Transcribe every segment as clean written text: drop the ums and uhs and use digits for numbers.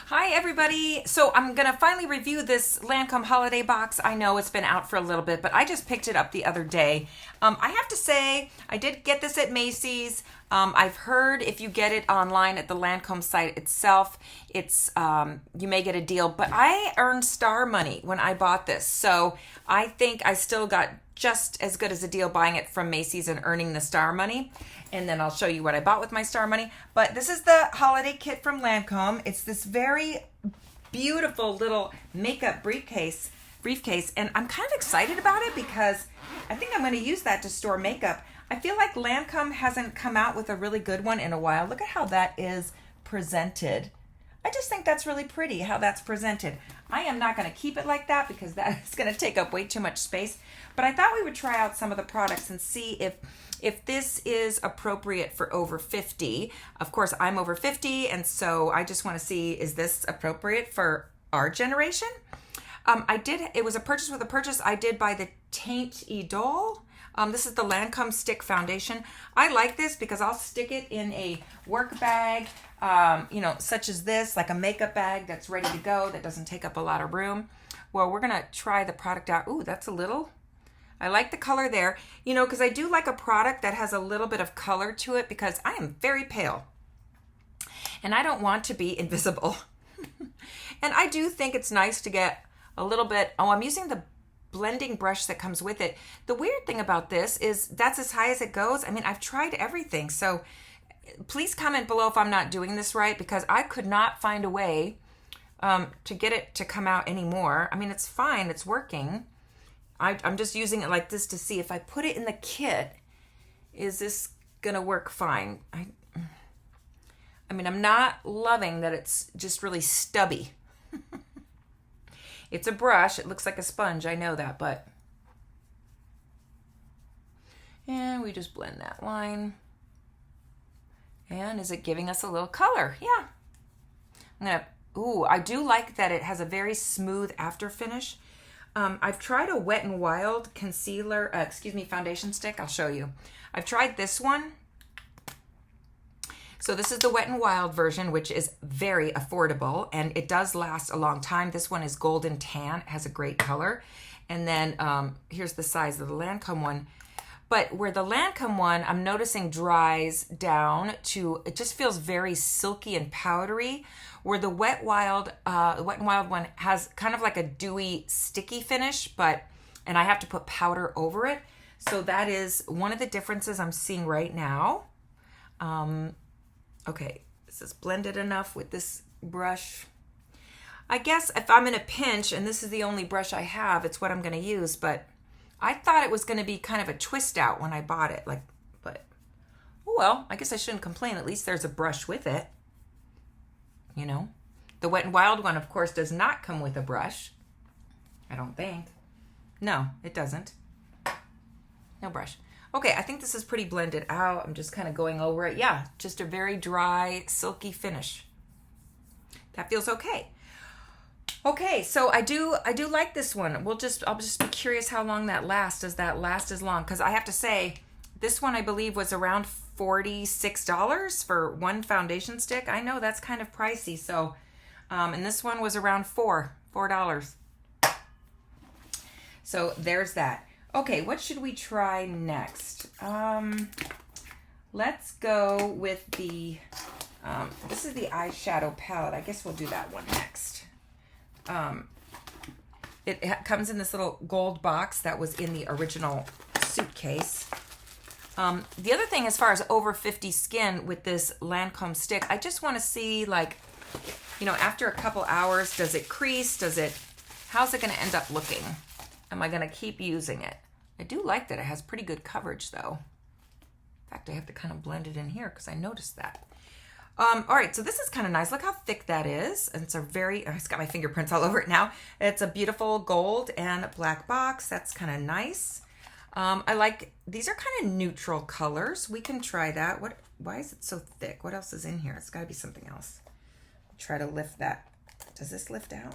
Hi everybody. So I'm going to finally review this Lancome Holiday Box. I know it's been out for a little bit, but I just picked it up the other day. I have to say, I did get this at Macy's. I've heard if you get it online at the Lancome site itself, it's you may get a deal, but I earned star money when I bought this. So I think I still got just as good as a deal buying it from Macy's and earning the star money. And then I'll show you what I bought with my star money. But this is the holiday kit from Lancome. It's this very beautiful little makeup briefcase. And I'm kind of excited about it because I think I'm going to use that to store makeup. I feel like Lancome hasn't come out with a really good one in a while. Look at how that is presented. I just think that's really pretty how that's presented. I am not going to keep it like that because that is going to take up way too much space. But I thought we would try out some of the products and see if this is appropriate for over 50. Of course, I'm over 50, and so I just want to see, is this appropriate for our generation? It was a purchase with a purchase. I did buy the Teint Idole. This is the Lancome Stick Foundation. I like this because I'll stick it in a work bag, such as this, like a makeup bag that's ready to go, that doesn't take up a lot of room. Well, we're going to try the product out. Ooh, that's a little... I like the color there, because I do like a product that has a little bit of color to it because I am very pale and I don't want to be invisible. And I do think it's nice to get a little bit, I'm using the blending brush that comes with it. The weird thing about this is that's as high as it goes. I mean, I've tried everything. So please comment below if I'm not doing this right because I could not find a way to get it to come out anymore. I mean, it's fine. It's working. I'm just using it like this to see if I put it in the kit, is this gonna work fine? I mean, I'm not loving that it's just really stubby. It's a brush. It looks like a sponge. I know that, but... And we just blend that line. And is it giving us a little color? Yeah. I'm gonna... Ooh, I do like that it has a very smooth after finish. I've tried a Wet n Wild concealer, foundation stick. I'll show you. I've tried this one. So this is the Wet n Wild version, which is very affordable, and it does last a long time. This one is golden tan. It has a great color. And then here's the size of the Lancome one. But where the Lancome one, I'm noticing dries down to, it just feels very silky and powdery, where the Wet n Wild one has kind of like a dewy, sticky finish, and I have to put powder over it. So that is one of the differences I'm seeing right now. Okay, this is blended enough with this brush. I guess if I'm in a pinch, and this is the only brush I have, it's what I'm gonna use, but I thought it was gonna be kind of a twist out when I bought it, but, oh well, I guess I shouldn't complain. At least there's a brush with it. The Wet n Wild one, of course, does not come with a brush. I don't think. No, it doesn't. No brush. Okay, I think this is pretty blended out. I'm just kind of going over it. Yeah, just a very dry, silky finish. That feels okay. Okay, so I do like this one. I'll just be curious how long that lasts. Does that last as long? Because I have to say, this one I believe was around $46 for one foundation stick. I know that's kind of pricey. So, and this one was around $4. So there's that. Okay, what should we try next? Let's go with the, this is the eyeshadow palette. I guess we'll do that one next. It comes in this little gold box that was in the original suitcase. The other thing, as far as over 50 skin with this Lancome stick, I just want to see, like, after a couple hours, does it crease? How's it going to end up looking? Am I going to keep using it? I do like that it has pretty good coverage, though. In fact, I have to kind of blend it in here because I noticed that. All right, so this is kind of nice. Look how thick that is. And it's got my fingerprints all over it now. It's a beautiful gold and black box. That's kind of nice. I like, these are kind of neutral colors. We can try that. Why is it so thick? What else is in here? It's got to be something else. Try to lift that. Does this lift out?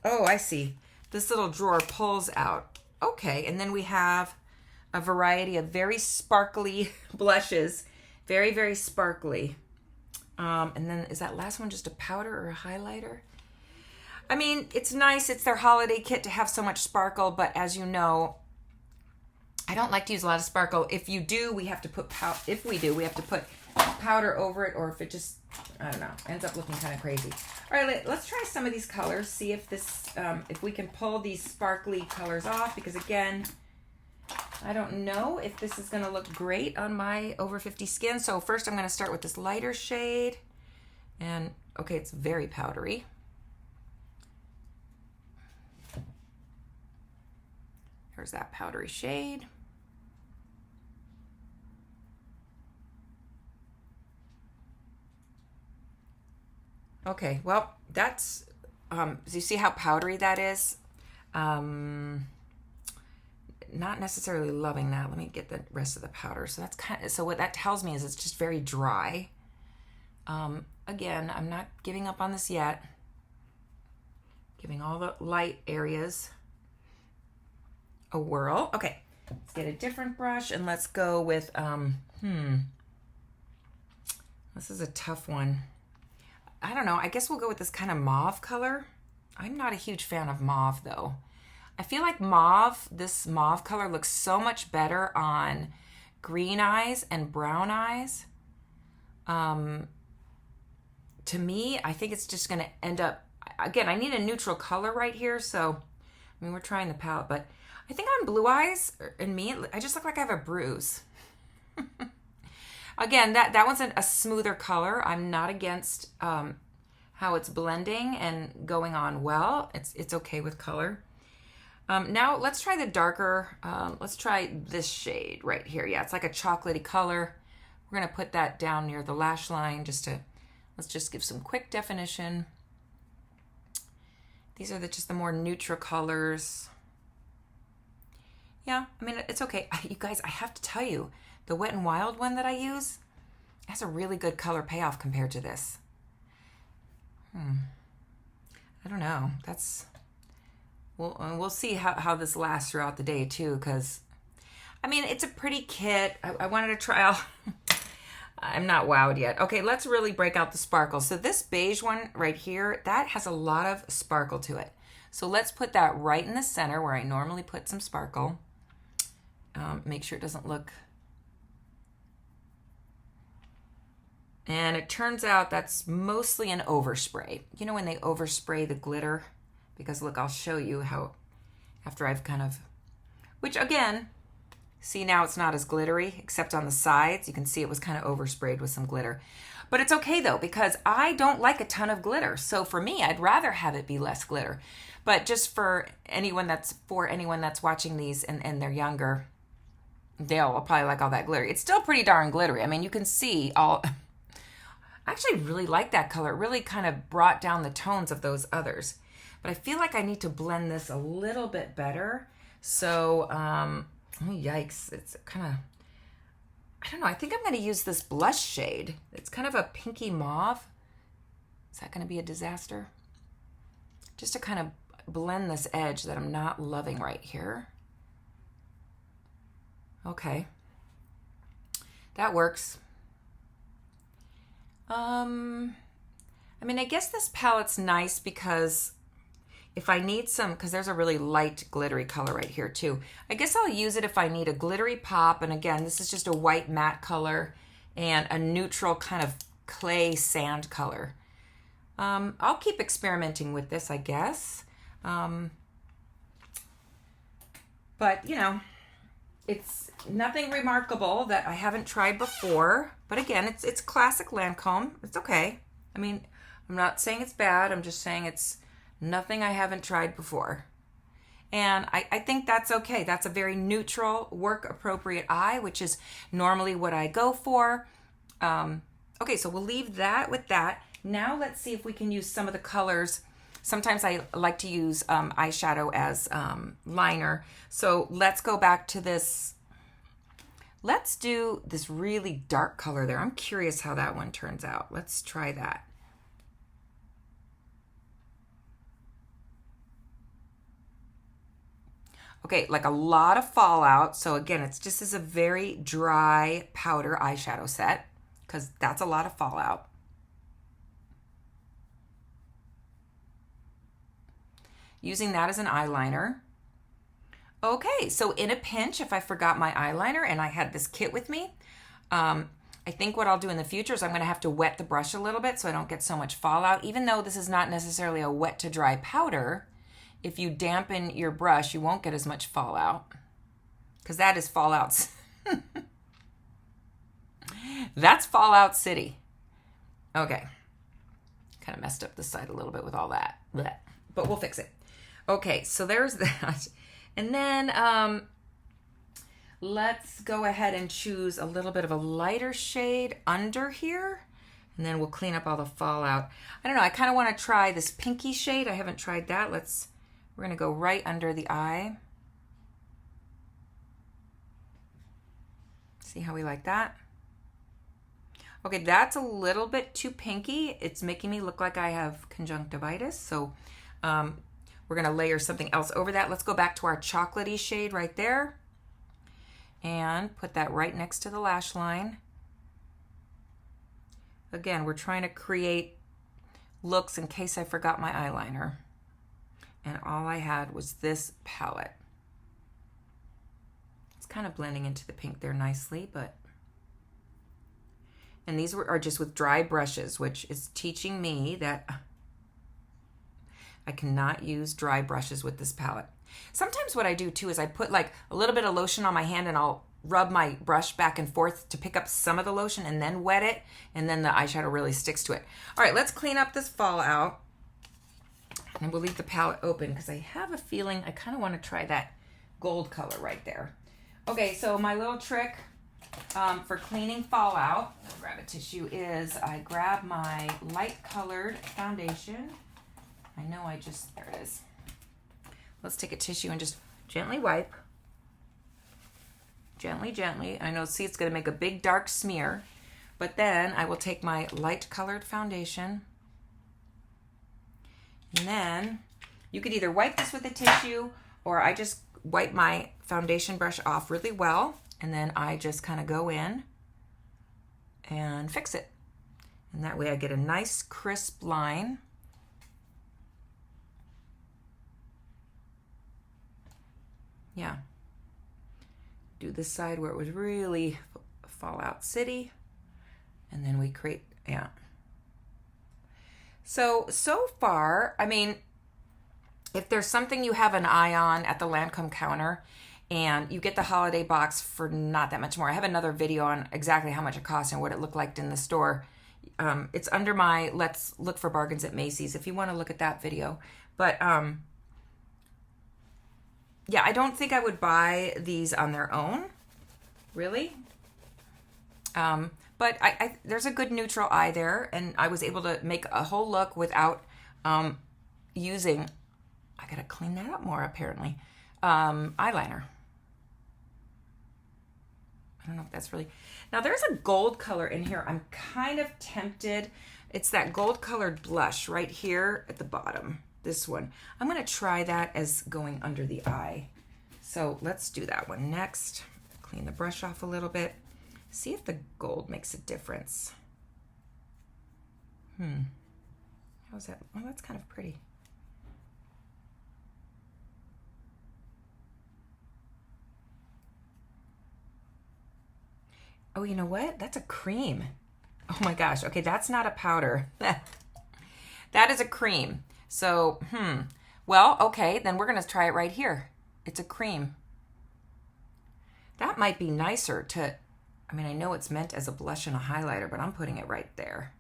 Oh, I see. This little drawer pulls out. Okay, and then we have a variety of very sparkly blushes. Very, very sparkly. And then is that last one just a powder or a highlighter? I mean, it's nice. It's their holiday kit to have so much sparkle, but as you know, I don't like to use a lot of sparkle. If you do, we have to put we have to put powder over it, or if it just, I don't know, ends up looking kind of crazy. All right, let's try some of these colors, see if this, if we can pull these sparkly colors off, because again, I don't know if this is going to look great on my over 50 skin. So first I'm going to start with this lighter shade, and okay, it's very powdery. There's that powdery shade. Okay, well, that's, so you see how powdery that is? Not necessarily loving that. Let me get the rest of the powder. So that's kind of, so what that tells me is it's just very dry. Again, I'm not giving up on this yet. Giving all the light areas a whirl. Okay, let's get a different brush and let's go with, this is a tough one. I don't know, I guess we'll go with this kind of mauve color. I'm not a huge fan of mauve though. I feel like this mauve color looks so much better on green eyes and brown eyes. To me, I think it's just gonna end up, again, I need a neutral color right here, so, I mean, we're trying the palette, but I think on blue eyes, and me, I just look like I have a bruise. Again, that one's a smoother color. I'm not against how it's blending and going on well. It's okay with color. Now let's try the darker, let's try this shade right here. Yeah, it's like a chocolatey color. We're gonna put that down near the lash line let's just give some quick definition. These are just the more neutral colors. Yeah, I mean, it's okay. You guys, I have to tell you, the Wet n Wild one that I use has a really good color payoff compared to this. I don't know. We'll see how this lasts throughout the day too, because, I mean, it's a pretty kit. I wanted to try out. I'm not wowed yet. Okay, let's really break out the sparkle. So this beige one right here, that has a lot of sparkle to it. So let's put that right in the center where I normally put some sparkle. Make sure it doesn't look. And it turns out that's mostly an overspray. You know when they overspray the glitter? Because look, I'll show you how, after I've kind of, which again, see now it's not as glittery, except on the sides. You can see it was kind of oversprayed with some glitter. But it's okay though, because I don't like a ton of glitter. So for me, I'd rather have it be less glitter. But just for anyone that's watching these and they're younger, they'll probably like all that glitter. It's still pretty darn glittery. I mean, you can see all, I actually really like that color. It really kind of brought down the tones of those others. But I feel like I need to blend this a little bit better. So, oh, yikes. It's kind of, I don't know. I think I'm going to use this blush shade. It's kind of a pinky mauve. Is that going to be a disaster? Just to kind of blend this edge that I'm not loving right here. Okay. That works. I mean, I guess this palette's nice because if I need some, because there's a really light glittery color right here too. I guess I'll use it if I need a glittery pop. And again, this is just a white matte color and a neutral kind of clay sand color. I'll keep experimenting with this, I guess. But you know, it's nothing remarkable that I haven't tried before. But again, it's classic Lancome. It's okay. I mean, I'm not saying it's bad. I'm just saying it's nothing I haven't tried before. And I think that's okay. That's a very neutral, work-appropriate eye, which is normally what I go for. Okay, so we'll leave that with that. Now let's see if we can use some of the colors. Sometimes I like to use eyeshadow as liner. So let's go back to this. Let's do this really dark color there. I'm curious how that one turns out. Let's try that. Okay, like a lot of fallout. So again, it's just as a very dry powder eyeshadow set because that's a lot of fallout. using that as an eyeliner. Okay, so in a pinch, if I forgot my eyeliner and I had this kit with me, I think what I'll do in the future is I'm going to have to wet the brush a little bit so I don't get so much fallout. Even though this is not necessarily a wet to dry powder, if you dampen your brush, you won't get as much fallout, because that is fallout. That's Fallout City. Okay. Kind of messed up the side a little bit with all that. Blech. But we'll fix it. Okay, so there's that. And then let's go ahead and choose a little bit of a lighter shade under here. And then we'll clean up all the fallout. I don't know, I kind of want to try this pinky shade. I haven't tried that. We're going to go right under the eye. See how we like that? Okay, that's a little bit too pinky. It's making me look like I have conjunctivitis. So we're going to layer something else over that. Let's go back to our chocolatey shade right there and put that right next to the lash line. Again, we're trying to create looks in case I forgot my eyeliner. And all I had was this palette. It's kind of blending into the pink there nicely, but... And these are just with dry brushes, which is teaching me that I cannot use dry brushes with this palette. Sometimes what I do too is I put like a little bit of lotion on my hand and I'll rub my brush back and forth to pick up some of the lotion and then wet it, and then the eyeshadow really sticks to it. All right, let's clean up this fallout. And we'll leave the palette open because I have a feeling I kind of want to try that gold color right there. Okay, so my little trick for cleaning fallout, I'll grab a tissue, is I grab my light colored foundation. I know there it is. Let's take a tissue and just gently wipe. Gently, gently. I know, see, it's going to make a big dark smear. But then I will take my light colored foundation. And then you could either wipe this with a tissue, or I just wipe my foundation brush off really well, and then I just kind of go in and fix it. And that way I get a nice crisp line. Yeah. Do this side where it was really Fallout City. And then we create, yeah. So far, I mean, if there's something you have an eye on at the Lancome counter and you get the holiday box for not that much more, I have another video on exactly how much it costs and what it looked like in the store. It's under my Let's Look for Bargains at Macy's if you want to look at that video. But yeah, I don't think I would buy these on their own, really. But there's a good neutral eye there, and I was able to make a whole look without using, I gotta clean that up more apparently, eyeliner. I don't know if that's really, now there's a gold color in here. I'm kind of tempted. It's that gold colored blush right here at the bottom, this one. I'm gonna try that as going under the eye. So let's do that one next. Clean the brush off a little bit. See if the gold makes a difference. How's that? Oh, that's kind of pretty. Oh, you know what? That's a cream. Oh my gosh. Okay, that's not a powder. That is a cream. So, well, okay, then we're gonna try it right here. It's a cream. That might be nicer to, I mean, I know it's meant as a blush and a highlighter, but I'm putting it right there.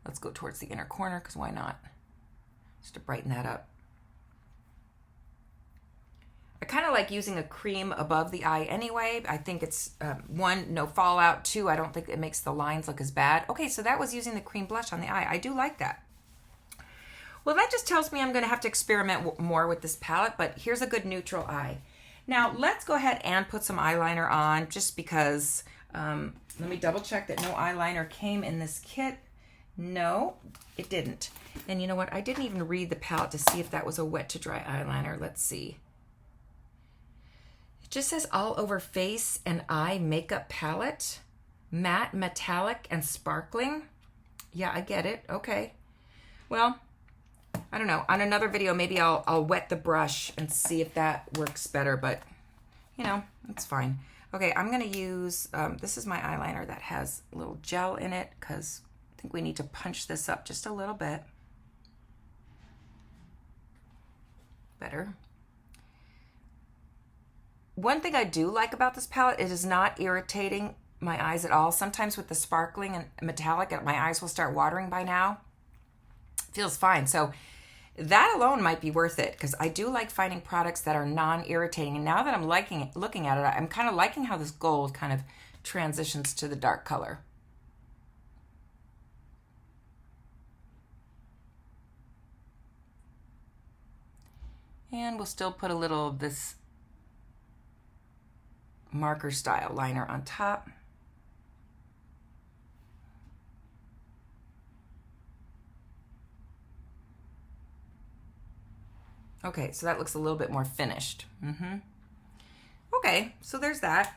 Let's go towards the inner corner, because why not? Just to brighten that up. I kind of like using a cream above the eye anyway. I think it's, one, no fallout. Two, I don't think it makes the lines look as bad. Okay, so that was using the cream blush on the eye. I do like that. Well, that just tells me I'm going to have to experiment more with this palette, but here's a good neutral eye. Now, let's go ahead and put some eyeliner on, just because, let me double check that no eyeliner came in this kit. No, it didn't. And you know what? I didn't even read the palette to see if that was a wet to dry eyeliner. Let's see. It just says all over face and eye makeup palette, matte, metallic, and sparkling. Yeah, I get it. Okay. Well, I don't know. On another video, maybe I'll wet the brush and see if that works better, but you know, it's fine. Okay, I'm gonna use, this is my eyeliner that has a little gel in it because I think we need to punch this up just a little bit. Better. One thing I do like about this palette, it is not irritating my eyes at all. Sometimes with the sparkling and metallic, my eyes will start watering by now. It feels fine. So that alone might be worth it because I do like finding products that are non-irritating. And now that I'm looking at it, I'm kind of liking how this gold kind of transitions to the dark color. And we'll still put a little of this marker style liner on top. Okay, so that looks a little bit more finished. Okay, so there's that.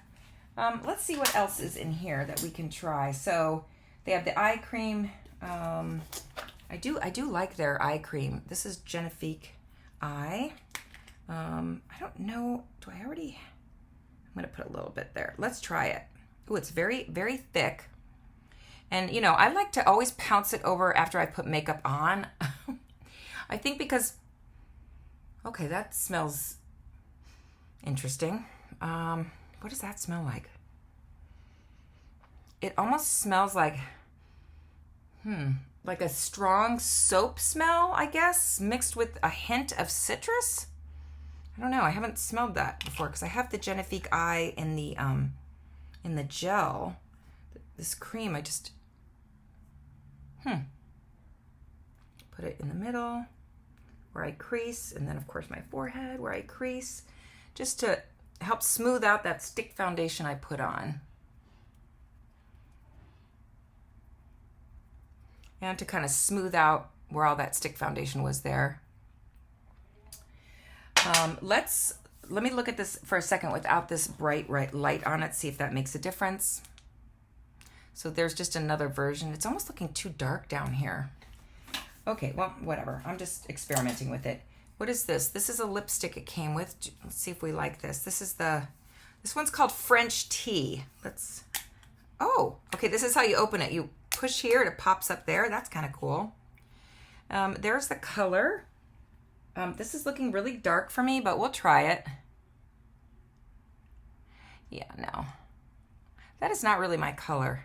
Let's see what else is in here that we can try. So they have the eye cream. I do like their eye cream. This is Genifique Eye. I don't know. Do I already? I'm gonna put a little bit there. Let's try it. Oh, it's very, very thick. And you know, I like to always pounce it over after I put makeup on. I think because, okay, that smells interesting. What does that smell like? It almost smells like, like a strong soap smell, I guess, mixed with a hint of citrus. I don't know. I haven't smelled that before because I have the Genifique Eye in the gel. This cream, I just, put it in the middle where I crease, and then of course my forehead where I crease, just to help smooth out that stick foundation I put on. And to kind of smooth out where all that stick foundation was there. Let me look at this for a second without this bright light on it, see if that makes a difference. So there's just another version. It's almost looking too dark down here. Okay, well, whatever. I'm just experimenting with it. What is this? This is a lipstick it came with. Let's see if we like this. This one's called French Tea. Oh, okay, this is how you open it. You push here, it pops up there. That's kind of cool. There's the color. This is looking really dark for me, but we'll try it. Yeah, no. That is not really my color.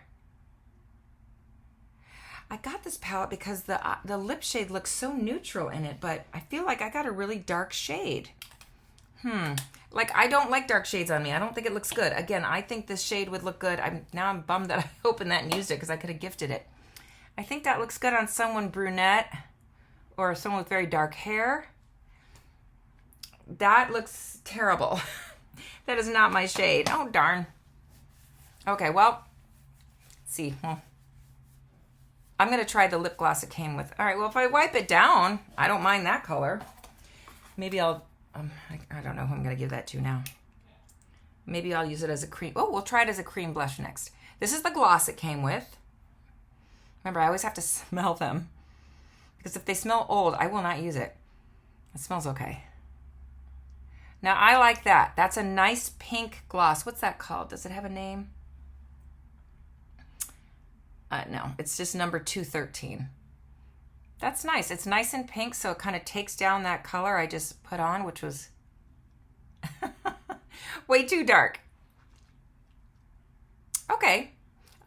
I got this palette because the lip shade looks so neutral in it, but I feel like I got a really dark shade. Like, I don't like dark shades on me. I don't think it looks good. Again, I think this shade would look good. Now I'm bummed that I opened that and used it because I could have gifted it. I think that looks good on someone brunette or someone with very dark hair. That looks terrible. That is not my shade. Oh, darn. Okay, well, let's see. I'm going to try the lip gloss it came with. All right, well, if I wipe it down, I don't mind that color. Maybe I'll, I don't know who I'm going to give that to now. Maybe I'll use it as a cream. Oh, we'll try it as a cream blush next. This is the gloss it came with. Remember, I always have to smell them. Because if they smell old, I will not use it. It smells okay. Now, I like that. That's a nice pink gloss. What's that called? Does it have a name? No, it's just number 213. That's nice. It's nice and pink, so it kind of takes down that color I just put on, which was way too dark. Okay.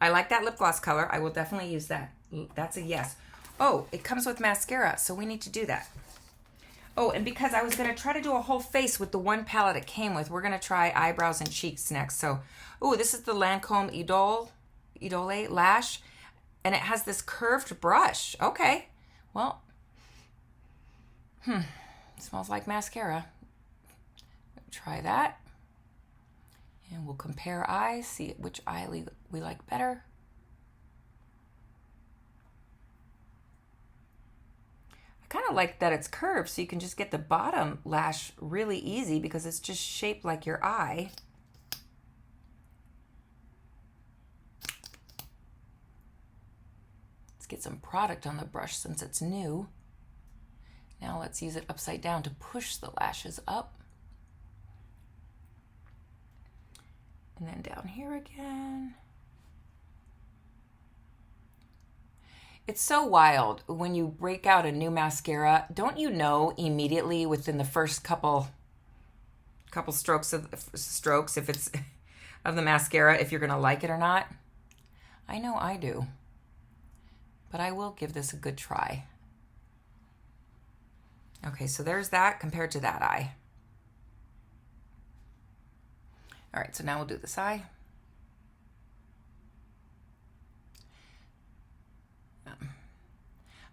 I like that lip gloss color. I will definitely use that. That's a yes. Oh, it comes with mascara, so we need to do that. Oh, and because I was going to try to do a whole face with the one palette it came with, we're going to try eyebrows and cheeks next. So, oh, this is the Lancome Idole Lash, and it has this curved brush. Okay, well, it smells like mascara. Try that. And we'll compare eyes, see which eye we like better. I kind of like that it's curved, so you can just get the bottom lash really easy because it's just shaped like your eye. Let's get some product on the brush since it's new. Now let's use it upside down to push the lashes up. And then down here again. It's so wild when you break out a new mascara. Don't you know immediately within the first couple strokes if it's of the mascara if you're gonna like it or not? I know I do. But I will give this a good try. Okay, so there's that compared to that eye. All right, so now we'll do this eye.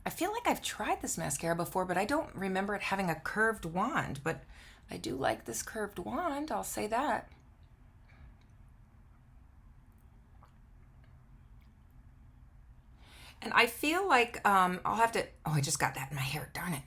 I feel like I've tried this mascara before, but I don't remember it having a curved wand, but I do like this curved wand, I'll say that. And I feel like I'll have to, oh, I just got that in my hair, darn it.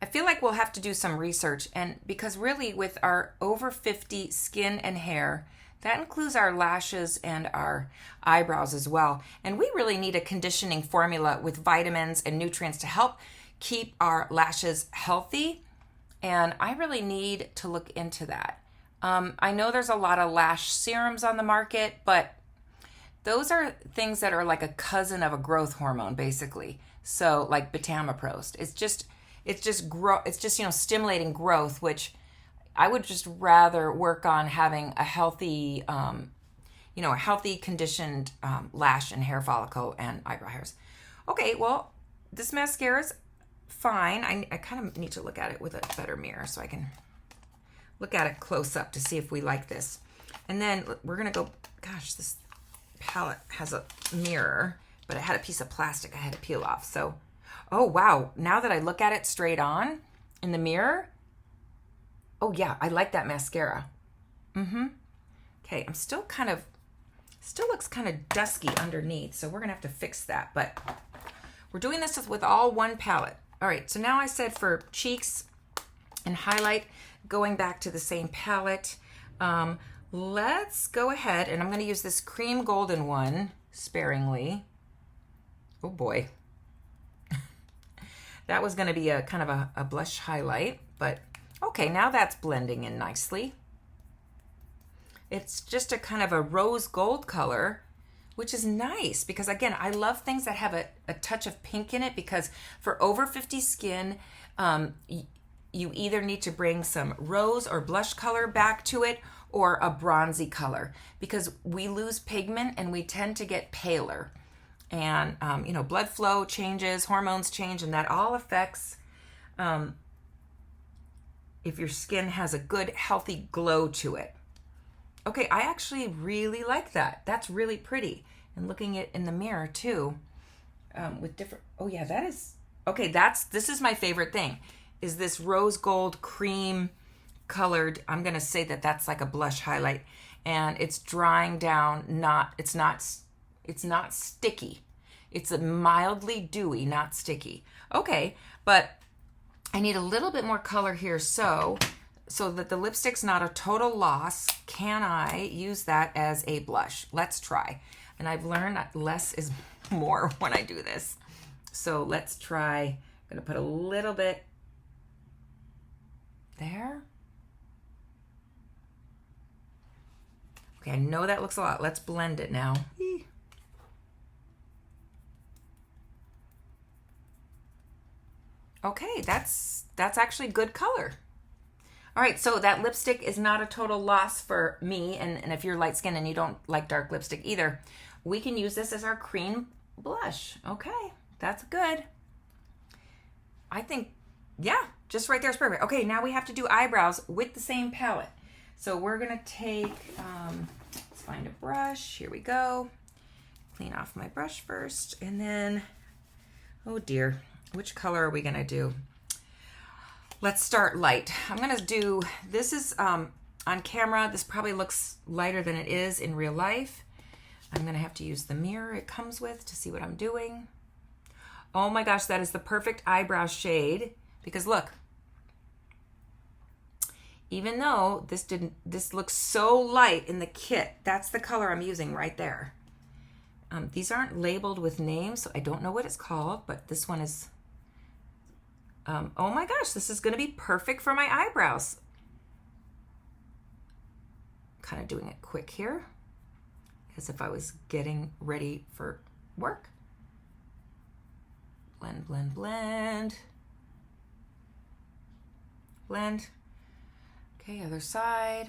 I feel like we'll have to do some research, and because really with our over 50 skin and hair, that includes our lashes and our eyebrows as well. And we really need a conditioning formula with vitamins and nutrients to help keep our lashes healthy. And I really need to look into that. I know there's a lot of lash serums on the market, but those are things that are like a cousin of a growth hormone, basically. So like Betamaprost. It's just stimulating growth, which I would just rather work on having a healthy, a healthy conditioned lash and hair follicle and eyebrow hairs. Okay, well, this mascara's fine. I kind of need to look at it with a better mirror so I can look at it close up to see if we like this. And then we're gonna go, gosh, this palette has a mirror, but it had a piece of plastic I had to peel off. So, oh wow, now that I look at it straight on in the mirror, oh yeah, I like that mascara. Okay, I'm still looks kind of dusky underneath, so we're gonna have to fix that, but we're doing this with all one palette. All right, so now I said for cheeks and highlight, going back to the same palette, let's go ahead, and I'm gonna use this cream golden one sparingly. Oh boy. That was gonna be a kind of a blush highlight, but okay, now that's blending in nicely. It's just a kind of a rose gold color, which is nice because, again, I love things that have a touch of pink in it, because for over 50 skin, you either need to bring some rose or blush color back to it or a bronzy color, because we lose pigment and we tend to get paler. And, blood flow changes, hormones change, and that all affects if your skin has a good, healthy glow to it. Okay, I actually really like that. That's really pretty. And looking at in the mirror too, with different, oh yeah, that is, okay, this is my favorite thing, is this rose gold cream colored, I'm gonna say that that's like a blush highlight, and it's drying down, it's not sticky. It's a mildly dewy, not sticky. Okay, but I need a little bit more color here, so that the lipstick's not a total loss, can I use that as a blush? Let's try. And I've learned that less is more when I do this. So let's try. I'm gonna put a little bit there. Okay, I know that looks a lot. Let's blend it now. Okay, that's actually good color. All right, so that lipstick is not a total loss for me, and if you're light skinned and you don't like dark lipstick either, we can use this as our cream blush. Okay, that's good. I think, yeah, just right there is perfect. Okay, now we have to do eyebrows with the same palette. So we're gonna take, let's find a brush, here we go. Clean off my brush first, and then, oh dear, which color are we gonna do? Let's start light. I'm gonna do, this is on camera, this probably looks lighter than it is in real life. I'm gonna have to use the mirror it comes with to see what I'm doing. Oh my gosh, that is the perfect eyebrow shade, because look, even though this looks so light in the kit, that's the color I'm using right there. These aren't labeled with names, so I don't know what it's called, but this one is Oh my gosh, this is going to be perfect for my eyebrows. Kind of doing it quick here, as if I was getting ready for work. Blend, blend, blend. Blend. Okay, other side.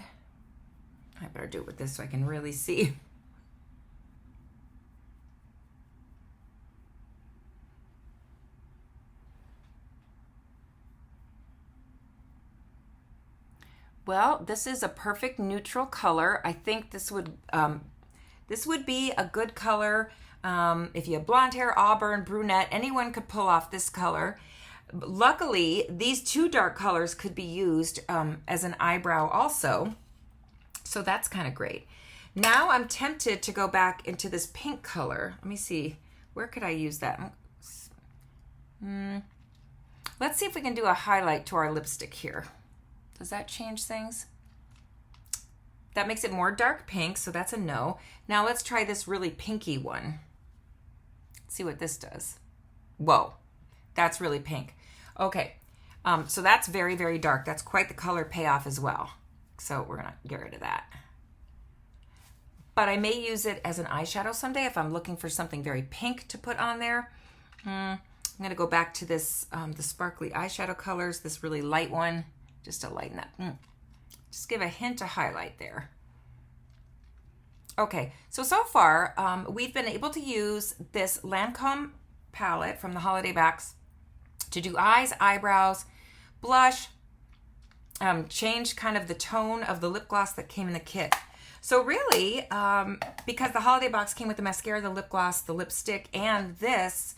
I better do it with this so I can really see. Well, this is a perfect neutral color. I think this would be a good color. If you have blonde hair, auburn, brunette, anyone could pull off this color. Luckily, these two dark colors could be used as an eyebrow also. So that's kind of great. Now I'm tempted to go back into this pink color. Let me see. Where could I use that? Let's see if we can do a highlight to our lipstick here. Does that change things? That makes it more dark pink, so that's a no. Now let's try this really pinky one. Let's see what this does. Whoa, that's really pink. Okay, so that's very, very dark. That's quite the color payoff as well. So we're gonna get rid of that. But I may use it as an eyeshadow someday if I'm looking for something very pink to put on there. I'm gonna go back to this, the sparkly eyeshadow colors, this really light one, just to lighten up. Just give a hint of highlight there. Okay, so far, we've been able to use this Lancome palette from the Holiday Box to do eyes, eyebrows, blush, change kind of the tone of the lip gloss that came in the kit. So really, because the Holiday Box came with the mascara, the lip gloss, the lipstick, and this,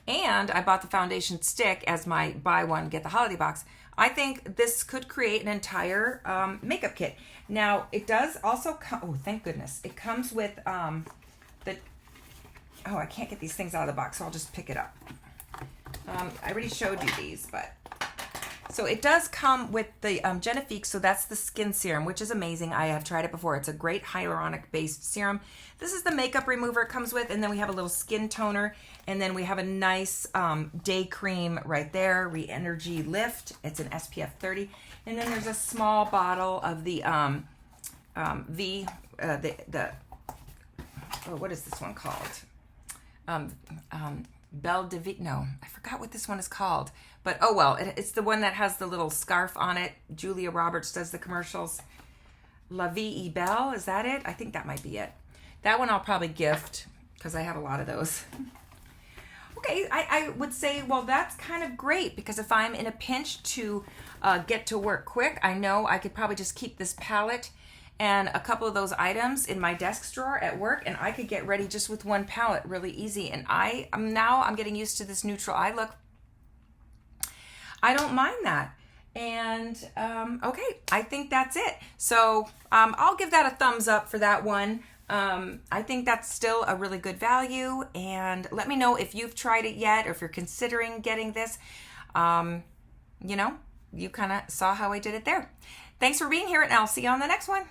and I bought the foundation stick as my buy one, get the Holiday Box, I think this could create an entire makeup kit. Now, it does also come, oh, thank goodness. It comes with oh, I can't get these things out of the box, so I'll just pick it up. I already showed you these, but. So it does come with the Genifique, so that's the skin serum, which is amazing. I have tried it before. It's a great hyaluronic-based serum. This is the makeup remover it comes with, and then we have a little skin toner, and then we have a nice day cream right there, Re-Energy Lift. It's an SPF 30. And then there's a small bottle of the oh, what is this one called? Belle de Vie, no, I forgot what this one is called. But oh well, it's the one that has the little scarf on it. Julia Roberts does the commercials. La Vie et Belle, is that it? I think that might be it. That one I'll probably gift because I have a lot of those. Okay, I would say, well, that's kind of great because if I'm in a pinch to get to work quick, I know I could probably just keep this palette and a couple of those items in my desk drawer at work, and I could get ready just with one palette really easy. And I'm getting used to this neutral eye look. I don't mind that. And okay, I think that's it. So I'll give that a thumbs up for that one. I think that's still a really good value, and let me know if you've tried it yet or if you're considering getting this. You know, you kind of saw how I did it there. Thanks for being here, and I'll see you on the next one.